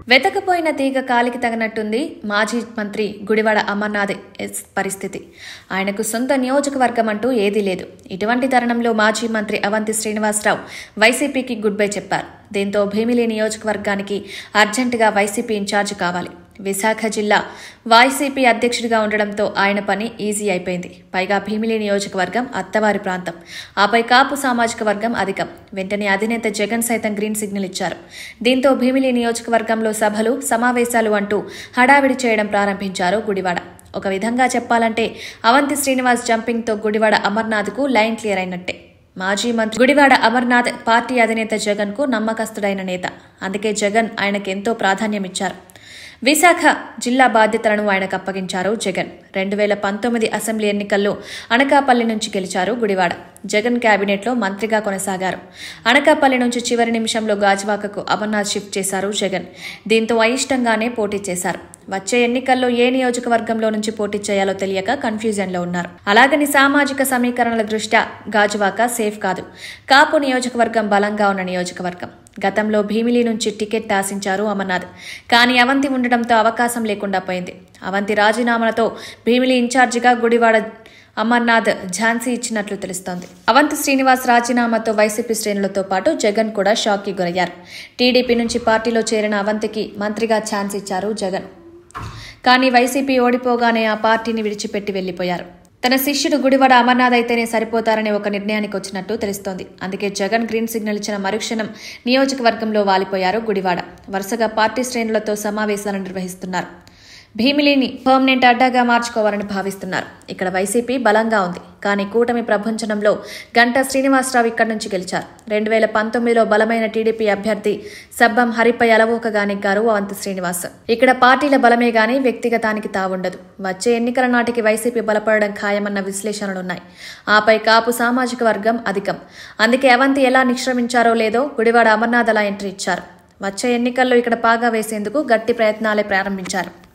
వెతకపోయిన తీగ కాలికి తగినట్టుంది మాజీ మంత్రి గుడివాడ అమర్నాథ్ పరిస్థితి. ఆయనకు సొంత నియోజకవర్గం అంటూ ఏదీ లేదు. ఇటువంటి తరుణంలో మాజీ మంత్రి అవంతి శ్రీనివాసరావు వైసీపీకి గుడ్ బై చెప్పారు. దీంతో భీమిలి నియోజకవర్గానికి అర్జెంటుగా వైసీపీ ఇన్ఛార్జ్ కావాలి. విశాఖ జిల్లా వైసీపీ అధ్యక్షుడిగా ఉండడంతో ఆయన పని ఈజీ అయిపోయింది. పైగా భీమిలి నియోజకవర్గం అత్తవారి ప్రాంతం, ఆపై కాపు సామాజిక వర్గం అధికం. వెంటనే అధినేత జగన్ సైతం గ్రీన్ సిగ్నల్ ఇచ్చారు. దీంతో భీమిలి నియోజకవర్గంలో సభలు, సమావేశాలు అంటూ హడావిడి చేయడం ప్రారంభించారు గుడివాడ. ఒక విధంగా చెప్పాలంటే అవంతి శ్రీనివాస్ జంపింగ్తో గుడివాడ అమర్నాథ్కు లైన్ క్లియర్ అయినట్టే. మాజీ మంత్రి గుడివాడ అమర్నాథ్ పార్టీ అధినేత జగన్ కు నమ్మకస్తుడైన నేత. అందుకే జగన్ ఆయనకు ఎంతో ప్రాధాన్యమిచ్చారు. విశాఖ జిల్లా బాధ్యతలను ఆయనకు అప్పగించారు జగన్. 2019 అసెంబ్లీ ఎన్నికల్లో అనకాపల్లి నుంచి గెలిచారు గుడివాడ. జగన్ కేబినెట్లో మంత్రిగా కొనసాగారు. అనకాపల్లి నుంచి చివరి నిమిషంలో గాజువాకకు అమర్నాథ్ షిఫ్ట్ చేశారు జగన్. దీంతో అయిష్టంగానే పోటీ చేశారు. వచ్చే ఎన్నికల్లో ఏ నియోజకవర్గంలో నుంచి పోటీ చేయాలో తెలియక కన్ఫ్యూజన్లో ఉన్నారు. అలాగని సామాజిక సమీకరణల దృష్ట్యా గాజువాక సేఫ్ కాదు. కాపు నియోజకవర్గం బలంగా ఉన్న నియోజకవర్గం. గతంలో భీమిలి నుంచి టికెట్ ఆశించారు అమర్నాథ్. కానీ అవంతి ఉండడంతో అవకాశం లేకుండా పోయింది. అవంతి రాజీనామాలతో భీమిలి ఇన్ఛార్జిగా గుడివాడ అమర్నాథ్ ఝాన్సీ ఇచ్చినట్లు తెలుస్తోంది. అవంతి శ్రీనివాస్ రాజీనామాతో వైసీపీ శ్రేణులతో పాటు జగన్ కూడా షాక్కి గురయ్యారు. టీడీపీ నుంచి పార్టీలో చేరిన అవంతికి మంత్రిగా ఛాన్స్ ఇచ్చారు జగన్. కానీ వైసీపీ ఓడిపోగానే ఆ పార్టీని విడిచిపెట్టి వెళ్లిపోయారు. తన శిష్యుడు గుడివాడ అమర్నాథ్ అయితేనే సరిపోతారనే ఒక నిర్ణయానికి వచ్చినట్టు తెలుస్తోంది. అందుకే జగన్ గ్రీన్ సిగ్నల్ ఇచ్చిన మరుక్షణం నియోజకవర్గంలో వాలిపోయారు గుడివాడ. వరుసగా పార్టీ శ్రేణులతో సమావేశాలు నిర్వహిస్తున్నారు. భీమిలిని పర్మనెంట్ అడ్డాగా మార్చుకోవాలని భావిస్తున్నారు. ఇక్కడ వైసీపీ బలంగా ఉంది. కానీ కూటమి ప్రభంజనంలో గంటా శ్రీనివాసరావు ఇక్కడి నుంచి గెలిచారు. 2019లో బలమైన టీడీపీ అభ్యర్థి సబ్బం హరిపై అలవోకగా నెగ్గారు అవంతి శ్రీనివాస్. ఇక్కడ పార్టీల బలమే గానీ వ్యక్తిగతానికి తావుండదు. వచ్చే ఎన్నికల నాటికి వైసీపీ బలపడడం ఖాయమన్న విశ్లేషణలున్నాయి. ఆపై కాపు సామాజిక వర్గం అధికం. అందుకే అవంతి ఎలా నిష్క్రమించారో లేదో గుడివాడ అమర్నాథ్ అలా ఎంట్రీ ఇచ్చారు. వచ్చే ఎన్నికల్లో ఇక్కడ పాగా వేసేందుకు గట్టి ప్రయత్నాలే ప్రారంభించారు.